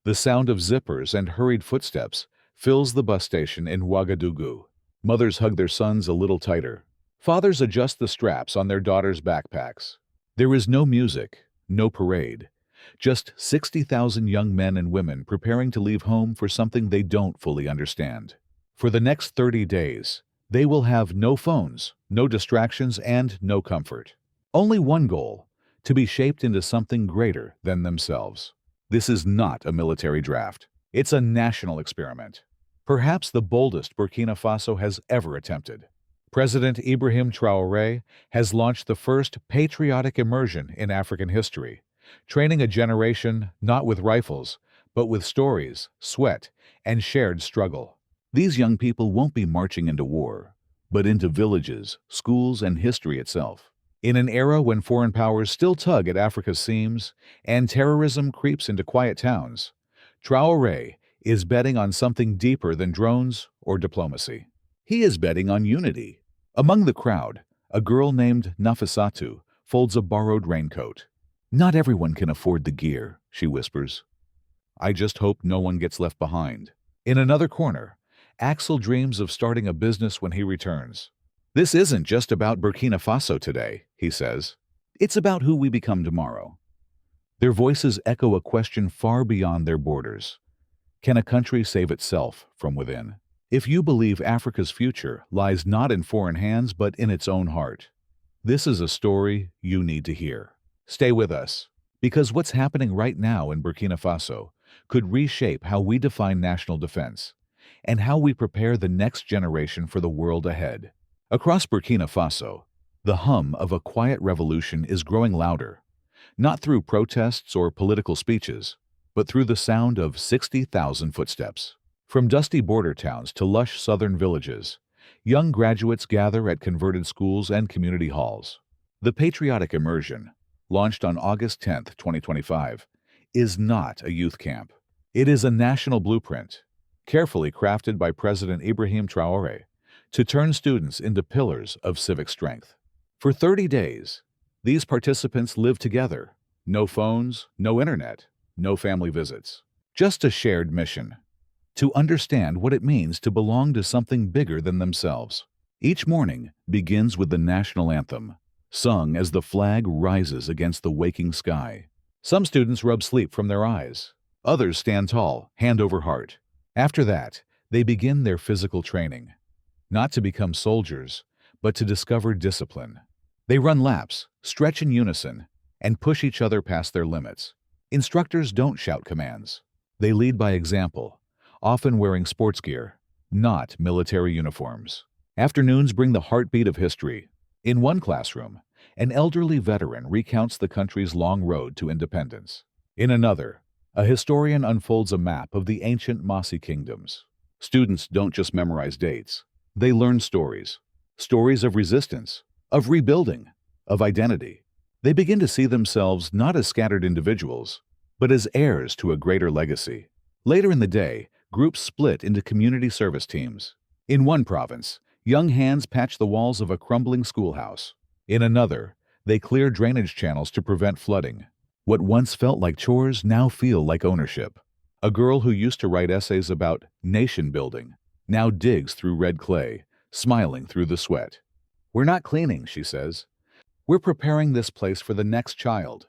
The sound of zippers and hurried footsteps fills the bus station in Ouagadougou. Mothers hug their sons a little tighter. Fathers adjust the straps on their daughters' backpacks. There is no music, no parade, just 60,000 young men and women preparing to leave home for something they don't fully understand. For the next 30 days, they will have no phones, no distractions, and no comfort. Only one goal: to be shaped into something greater than themselves. This is not a military draft. It's a national experiment. Perhaps the boldest Burkina Faso has ever attempted. President Ibrahim Traoré has launched the first patriotic immersion in African history, training a generation not with rifles, but with stories, sweat, and shared struggle. These young people won't be marching into war, but into villages, schools, and history itself. In an era when foreign powers still tug at Africa's seams and terrorism creeps into quiet towns, Traoré is betting on something deeper than drones or diplomacy. He is betting on unity. Among the crowd, a girl named Nafisatu folds a borrowed raincoat. "Not everyone can afford the gear," she whispers. "I just hope no one gets left behind." In another corner, Axel dreams of starting a business when he returns. "This isn't just about Burkina Faso today," he says. "It's about who we become tomorrow." Their voices echo a question far beyond their borders. Can a country save itself from within? If you believe Africa's future lies not in foreign hands but in its own heart, this is a story you need to hear. Stay with us, because what's happening right now in Burkina Faso could reshape how we define national defense and how we prepare the next generation for the world ahead. Across Burkina Faso, the hum of a quiet revolution is growing louder, not through protests or political speeches, but through the sound of 60,000 footsteps. From dusty border towns to lush southern villages, young graduates gather at converted schools and community halls. The Patriotic Immersion, launched on August 10, 2025, is not a youth camp. It is a national blueprint, carefully crafted by President Ibrahim Traoré, to turn students into pillars of civic strength. For 30 days, these participants live together. No phones, no internet, no family visits. Just a shared mission: to understand what it means to belong to something bigger than themselves. Each morning begins with the national anthem, sung as the flag rises against the waking sky. Some students rub sleep from their eyes. Others stand tall, hand over heart. After that, they begin their physical training. Not to become soldiers, but to discover discipline. They run laps, stretch in unison, and push each other past their limits. Instructors don't shout commands. They lead by example, often wearing sports gear, not military uniforms. Afternoons bring the heartbeat of history. In one classroom, an elderly veteran recounts the country's long road to independence. In another, a historian unfolds a map of the ancient Mossi kingdoms. Students don't just memorize dates. They learn stories. Stories of resistance, of rebuilding, of identity. They begin to see themselves not as scattered individuals, but as heirs to a greater legacy. Later in the day, groups split into community service teams. In one province, young hands patch the walls of a crumbling schoolhouse. In another, they clear drainage channels to prevent flooding. What once felt like chores now feel like ownership. A girl who used to write essays about nation building now digs through red clay, smiling through the sweat. "We're not cleaning," she says. "We're preparing this place for the next child."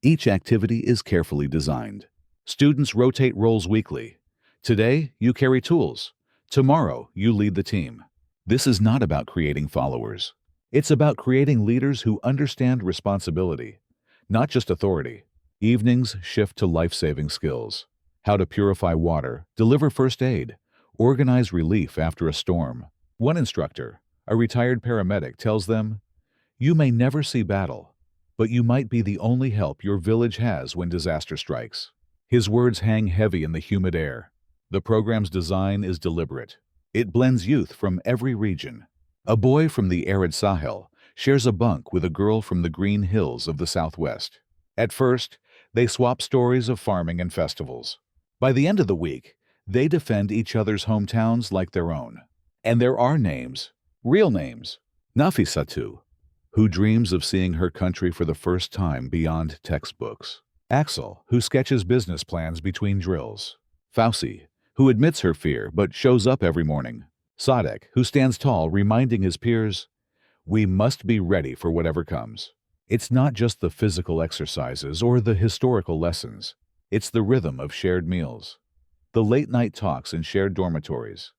Each activity is carefully designed. Students rotate roles weekly. Today, you carry tools. Tomorrow, you lead the team. This is not about creating followers. It's about creating leaders who understand responsibility, not just authority. Evenings shift to life-saving skills: how to purify water, deliver first aid, organize relief after a storm. One instructor, a retired paramedic, tells them, "You may never see battle, but you might be the only help your village has when disaster strikes." His words hang heavy in the humid air. The program's design is deliberate. It blends youth from every region. A boy from the arid Sahel shares a bunk with a girl from the green hills of the Southwest. At first, they swap stories of farming and festivals. By the end of the week, they defend each other's hometowns like their own. And there are names, real names. Nafisatu, who dreams of seeing her country for the first time beyond textbooks. Axel, who sketches business plans between drills. Fauci, who admits her fear but shows up every morning. Sadek, who stands tall reminding his peers, "We must be ready for whatever comes." It's not just the physical exercises or the historical lessons. It's the rhythm of shared meals, the late-night talks in shared dormitories,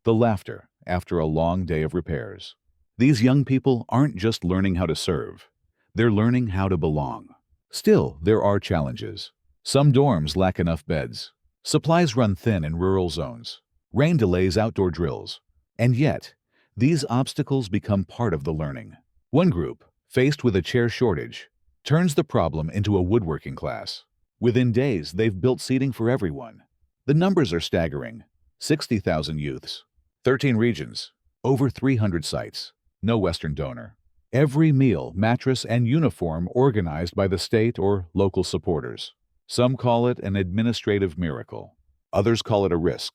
the laughter after a long day of repairs. These young people aren't just learning how to serve. They're learning how to belong. Still, there are challenges. Some dorms lack enough beds. Supplies run thin in rural zones. Rain delays outdoor drills. And yet, these obstacles become part of the learning. One group, faced with a chair shortage, turns the problem into a woodworking class. Within days, they've built seating for everyone. The numbers are staggering. 60,000 youths, 13 regions, over 300 sites, no Western donor. Every meal, mattress, and uniform organized by the state or local supporters. Some call it an administrative miracle. Others call it a risk.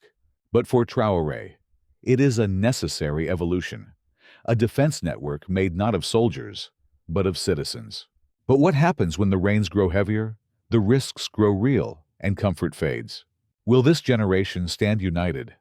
But for Traore, it is a necessary evolution. A defense network made not of soldiers, but of citizens. But what happens when the rains grow heavier? The risks grow real and comfort fades. Will this generation stand united?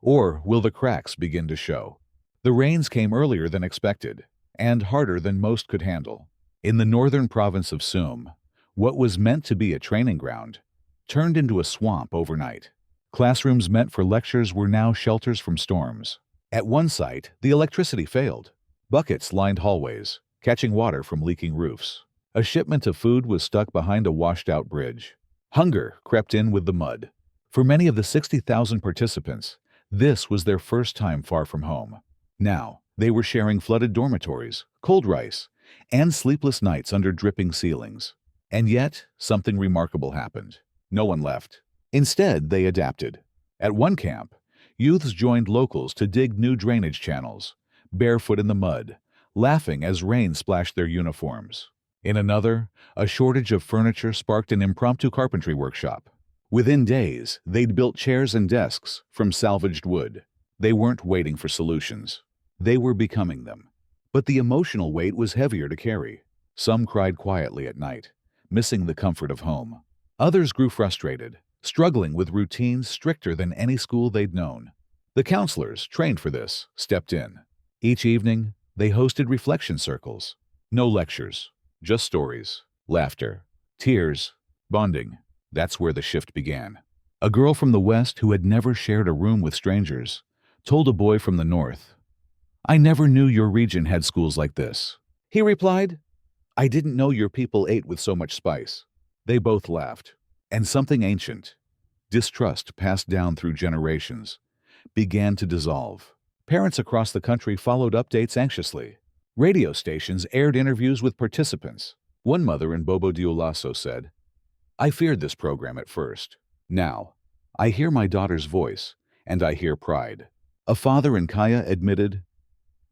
Or will the cracks begin to show? The rains came earlier than expected, and harder than most could handle. In the northern province of Soum, what was meant to be a training ground turned into a swamp overnight. Classrooms meant for lectures were now shelters from storms. At one site, the electricity failed. Buckets lined hallways, catching water from leaking roofs. A shipment of food was stuck behind a washed-out bridge. Hunger crept in with the mud. For many of the 60,000 participants, this was their first time far from home. Now, they were sharing flooded dormitories, cold rice, and sleepless nights under dripping ceilings. And yet, something remarkable happened. No one left. Instead, they adapted. At one camp, youths joined locals to dig new drainage channels, barefoot in the mud, laughing as rain splashed their uniforms. In another, a shortage of furniture sparked an impromptu carpentry workshop. Within days, they'd built chairs and desks from salvaged wood. They weren't waiting for solutions. They were becoming them. But the emotional weight was heavier to carry. Some cried quietly at night, missing the comfort of home. Others grew frustrated, struggling with routines stricter than any school they'd known. The counselors, trained for this, stepped in. Each evening, they hosted reflection circles. No lectures, just stories, laughter, tears, bonding. That's where the shift began. A girl from the West who had never shared a room with strangers told a boy from the North, "I never knew your region had schools like this." He replied, "I didn't know your people ate with so much spice." They both laughed, and something ancient, distrust passed down through generations, began to dissolve. Parents across the country followed updates anxiously. Radio stations aired interviews with participants. One mother in Bobo Dioulasso said, "I feared this program at first. Now, I hear my daughter's voice, and I hear pride." A father in Kaya admitted,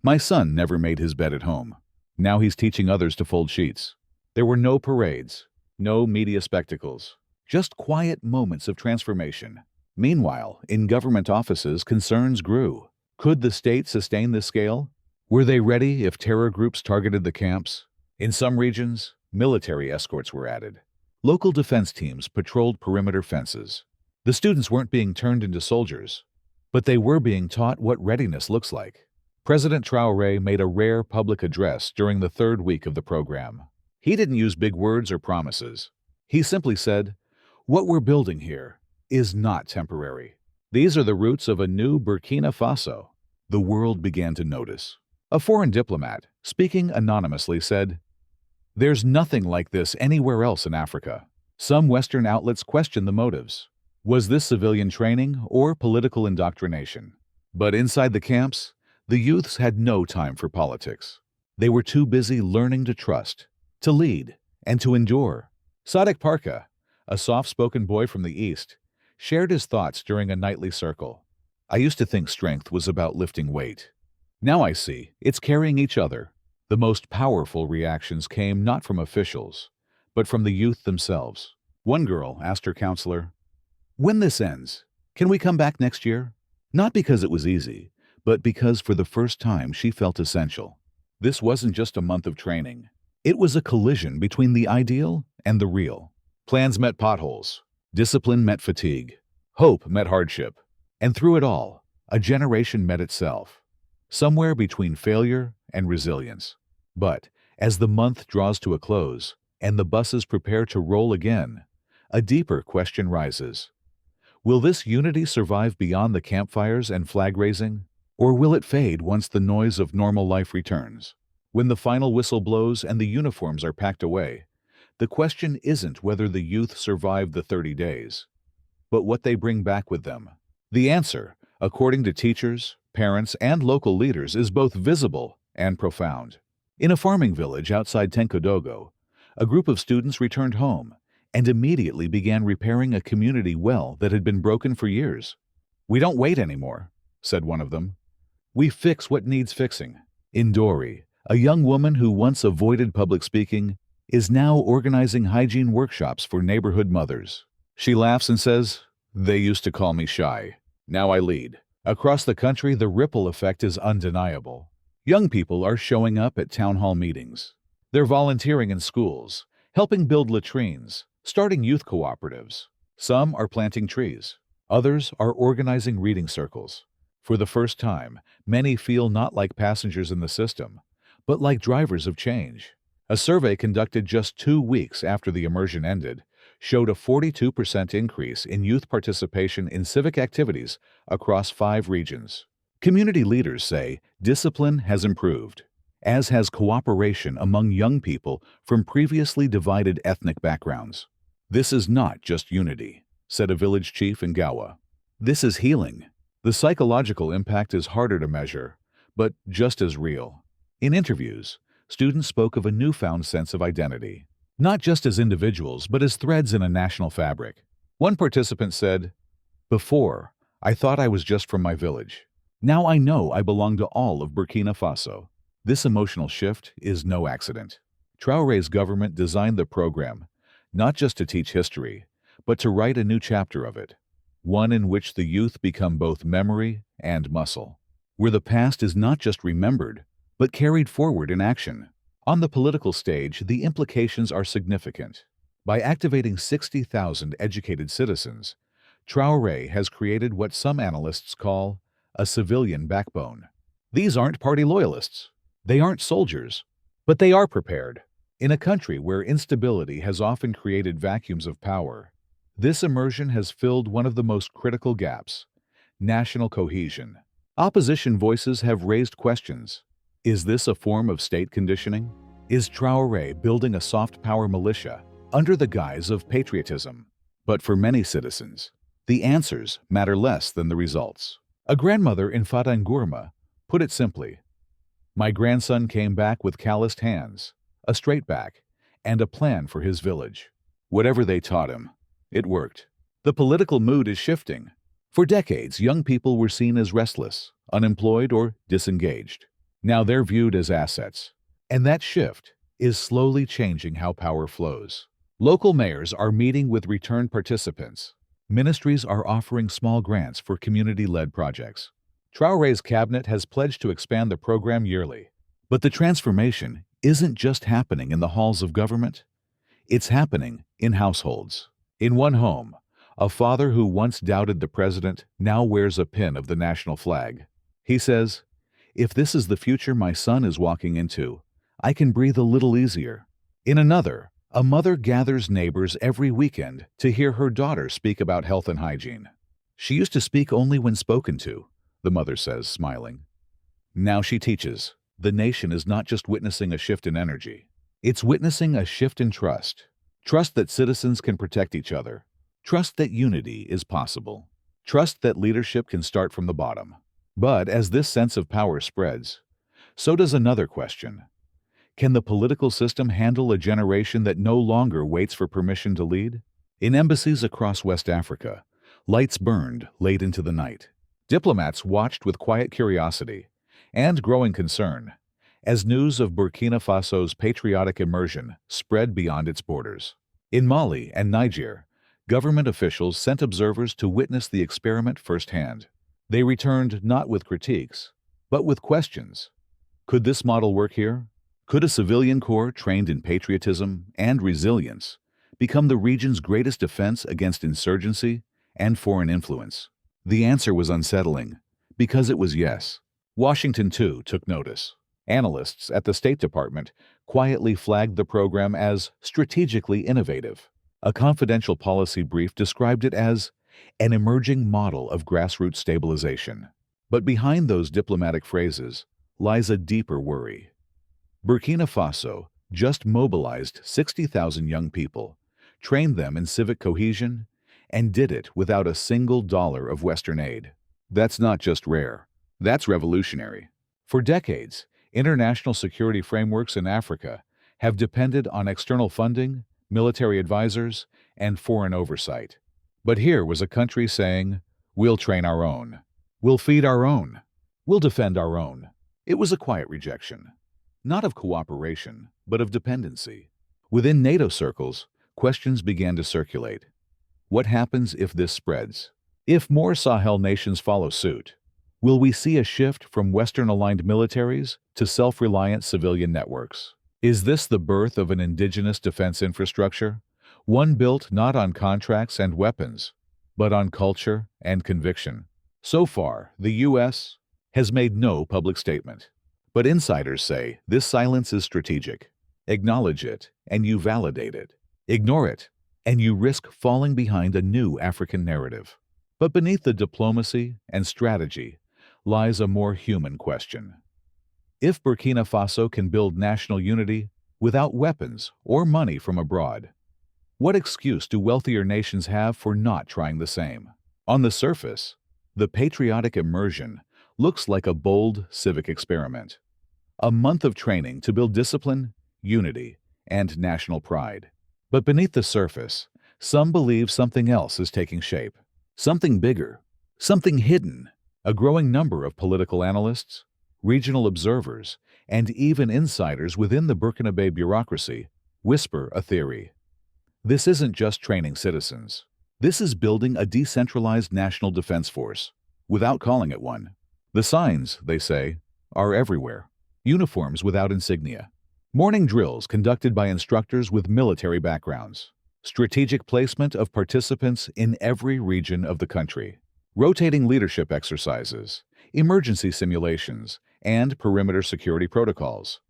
"My son never made his bed at home. Now he's teaching others to fold sheets." There were no parades, no media spectacles, just quiet moments of transformation. Meanwhile, in government offices, concerns grew. Could the state sustain this scale? Were they ready if terror groups targeted the camps? In some regions, military escorts were added. Local defense teams patrolled perimeter fences. The students weren't being turned into soldiers, but they were being taught what readiness looks like. President Traoré made a rare public address during the third week of the program. He didn't use big words or promises. He simply said, "What we're building here is not temporary. These are the roots of a new Burkina Faso." The world began to notice. A foreign diplomat, speaking anonymously, said, "There's nothing like this anywhere else in Africa." Some Western outlets questioned the motives. Was this civilian training or political indoctrination? But inside the camps, the youths had no time for politics. They were too busy learning to trust, to lead, and to endure. Sadek Parka, a soft-spoken boy from the East, shared his thoughts during a nightly circle. "I used to think strength was about lifting weight. Now I see it's carrying each other." The most powerful reactions came not from officials, but from the youth themselves. One girl asked her counselor, "When this ends, can we come back next year?" Not because it was easy, but because for the first time she felt essential. This wasn't just a month of training. It was a collision between the ideal and the real. Plans met potholes. Discipline met fatigue. Hope met hardship. And through it all, a generation met itself, somewhere between failure and resilience. But as the month draws to a close and the buses prepare to roll again, a deeper question rises. Will this unity survive beyond the campfires and flag-raising, or will it fade once the noise of normal life returns? When the final whistle blows and the uniforms are packed away, the question isn't whether the youth survived the 30 days, but what they bring back with them. The answer, according to teachers, parents, and local leaders, is both visible and profound. In a farming village outside Tenkodogo, a group of students returned home and immediately began repairing a community well that had been broken for years. "We don't wait anymore," said one of them. "We fix what needs fixing." Indori, a young woman who once avoided public speaking, is now organizing hygiene workshops for neighborhood mothers. She laughs and says, "They used to call me shy. Now I lead." Across the country, the ripple effect is undeniable. Young people are showing up at town hall meetings. They're volunteering in schools, helping build latrines, starting youth cooperatives. Some are planting trees. Others are organizing reading circles. For the first time, many feel not like passengers in the system, but like drivers of change. A survey conducted just 2 weeks after the immersion ended showed a 42% increase in youth participation in civic activities across 5 regions. Community leaders say discipline has improved, as has cooperation among young people from previously divided ethnic backgrounds. "This is not just unity," said a village chief in Gawa. "This is healing." The psychological impact is harder to measure, but just as real. In interviews, students spoke of a newfound sense of identity, not just as individuals, but as threads in a national fabric. One participant said, "Before, I thought I was just from my village. Now I know I belong to all of Burkina Faso." This emotional shift is no accident. Traore's government designed the program not just to teach history, but to write a new chapter of it, one in which the youth become both memory and muscle, where the past is not just remembered, but carried forward in action. On the political stage, the implications are significant. By activating 60,000 educated citizens, Traore has created what some analysts call a civilian backbone. These aren't party loyalists. They aren't soldiers, but they are prepared. In a country where instability has often created vacuums of power, this immersion has filled one of the most critical gaps: national cohesion. Opposition voices have raised questions. Is this a form of state conditioning? Is Traore building a soft power militia under the guise of patriotism? But for many citizens, the answers matter less than the results. A grandmother in Fatangurma put it simply, "My grandson came back with calloused hands, a straight back, and a plan for his village. Whatever they taught him, it worked." The political mood is shifting. For decades, young people were seen as restless, unemployed, or disengaged. Now they're viewed as assets. And that shift is slowly changing how power flows. Local mayors are meeting with returned participants. Ministries are offering small grants for community-led projects. Traore's cabinet has pledged to expand the program yearly. But the transformation isn't just happening in the halls of government. It's happening in households. In one home, a father who once doubted the president now wears a pin of the national flag. He says, "If this is the future my son is walking into, I can breathe a little easier." In another, a mother gathers neighbors every weekend to hear her daughter speak about health and hygiene. "She used to speak only when spoken to," the mother says, smiling. "Now she teaches." The nation is not just witnessing a shift in energy. It's witnessing a shift in trust. Trust that citizens can protect each other. Trust that unity is possible. Trust that leadership can start from the bottom. But as this sense of power spreads, so does another question. Can the political system handle a generation that no longer waits for permission to lead? In embassies across West Africa, lights burned late into the night. Diplomats watched with quiet curiosity and growing concern as news of Burkina Faso's patriotic immersion spread beyond its borders. In Mali and Niger, government officials sent observers to witness the experiment firsthand. They returned not with critiques, but with questions. Could this model work here? Could a civilian corps trained in patriotism and resilience become the region's greatest defense against insurgency and foreign influence? The answer was unsettling, because it was yes. Washington, too, took notice. Analysts at the State Department quietly flagged the program as strategically innovative. A confidential policy brief described it as an emerging model of grassroots stabilization. But behind those diplomatic phrases lies a deeper worry. Burkina Faso just mobilized 60,000 young people, trained them in civic cohesion, and did it without a single dollar of Western aid. That's not just rare. That's revolutionary. For decades, international security frameworks in Africa have depended on external funding, military advisors, and foreign oversight. But here was a country saying, "We'll train our own. We'll feed our own. We'll defend our own." It was a quiet rejection, not of cooperation, but of dependency. Within NATO circles, questions began to circulate. What happens if this spreads? If more Sahel nations follow suit, will we see a shift from Western-aligned militaries to self-reliant civilian networks? Is this the birth of an indigenous defense infrastructure, one built not on contracts and weapons, but on culture and conviction? So far, the U.S. has made no public statement. But insiders say this silence is strategic. Acknowledge it, and you validate it. Ignore it, and you risk falling behind a new African narrative. But beneath the diplomacy and strategy lies a more human question. If Burkina Faso can build national unity without weapons or money from abroad, what excuse do wealthier nations have for not trying the same? On the surface, the patriotic immersion looks like a bold civic experiment. A month of training to build discipline, unity, and national pride. But beneath the surface, some believe something else is taking shape. Something bigger, something hidden. A growing number of political analysts, regional observers, and even insiders within the Burkinabe bureaucracy whisper a theory. This isn't just training citizens. This is building a decentralized national defense force, without calling it one. The signs, they say, are everywhere. Uniforms without insignia. Morning drills conducted by instructors with military backgrounds. Strategic placement of participants in every region of the country. Rotating leadership exercises, emergency simulations, and perimeter security protocols.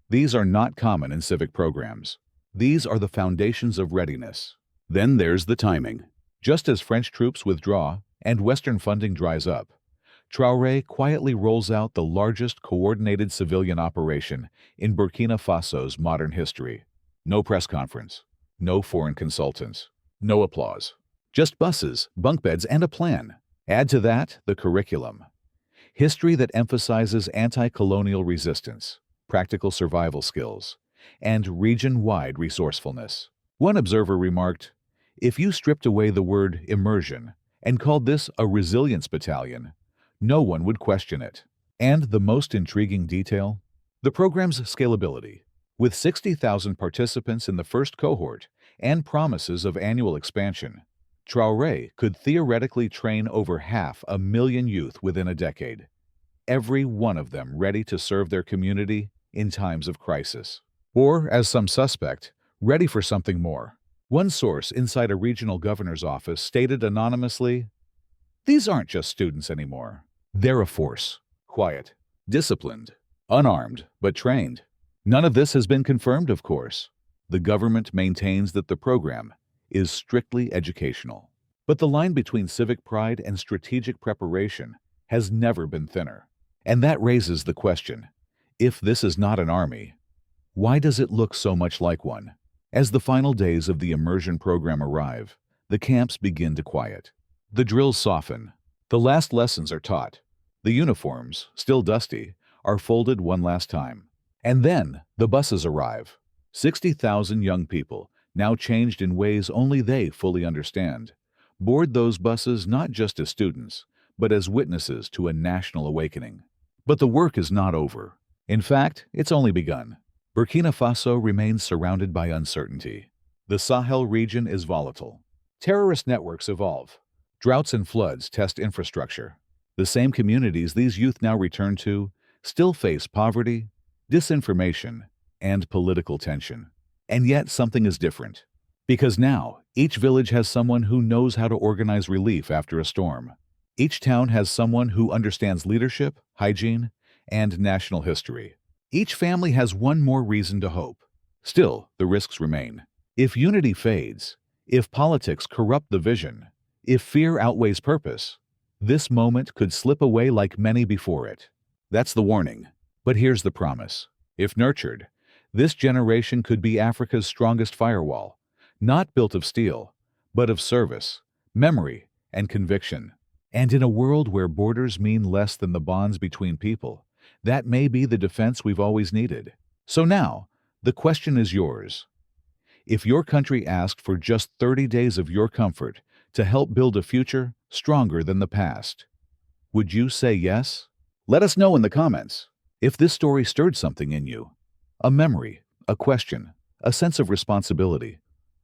These are not common in civic programs. These are the foundations of readiness. Then there's the timing. Just as French troops withdraw and Western funding dries up, Traore quietly rolls out the largest coordinated civilian operation in Burkina Faso's modern history. No press conference, no foreign consultants, no applause. Just buses, bunk beds, and a plan. Add to that the curriculum. History that emphasizes anti-colonial resistance, practical survival skills, and region-wide resourcefulness. One observer remarked, "If you stripped away the word immersion and called this a resilience battalion, no one would question it." And the most intriguing detail? The program's scalability. With 60,000 participants in the first cohort and promises of annual expansion, Traore could theoretically train over 500,000 youth within a decade, every one of them ready to serve their community in times of crisis. Or, as some suspect, ready for something more. One source inside a regional governor's office stated anonymously, "These aren't just students anymore. They're a force. Quiet, disciplined, unarmed, but trained." None of this has been confirmed, of course. The government maintains that the program is strictly educational. But the line between civic pride and strategic preparation has never been thinner. And that raises the question, if this is not an army, why does it look so much like one? As the final days of the immersion program arrive, the camps begin to quiet. The drills soften. The last lessons are taught. The uniforms, still dusty, are folded one last time. And then the buses arrive. 60,000 young people, now changed in ways only they fully understand, board those buses not just as students, but as witnesses to a national awakening. But the work is not over. In fact, it's only begun. Burkina Faso remains surrounded by uncertainty. The Sahel region is volatile. Terrorist networks evolve. Droughts and floods test infrastructure. The same communities these youth now return to still face poverty, disinformation, and political tension. And yet something is different. Because now, each village has someone who knows how to organize relief after a storm. Each town has someone who understands leadership, hygiene, and national history. Each family has one more reason to hope. Still, the risks remain. If unity fades, if politics corrupt the vision, if fear outweighs purpose, this moment could slip away like many before it. That's the warning. But here's the promise. If nurtured, this generation could be Africa's strongest firewall, not built of steel, but of service, memory, and conviction. And in a world where borders mean less than the bonds between people, that may be the defense we've always needed. So now, the question is yours. If your country asked for just 30 days of your comfort to help build a future stronger than the past, would you say yes? Let us know in the comments. If this story stirred something in you, a memory, a question, a sense of responsibility,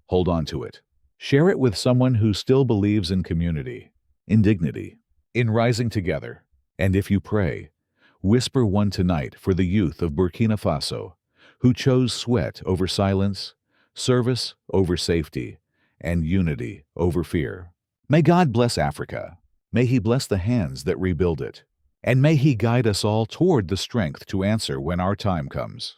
hold on to it. Share it with someone who still believes in community, in dignity, in rising together. And if you pray, whisper one tonight for the youth of Burkina Faso, who chose sweat over silence, service over safety, and unity over fear. May God bless Africa. May He bless the hands that rebuild it. And may He guide us all toward the strength to answer when our time comes.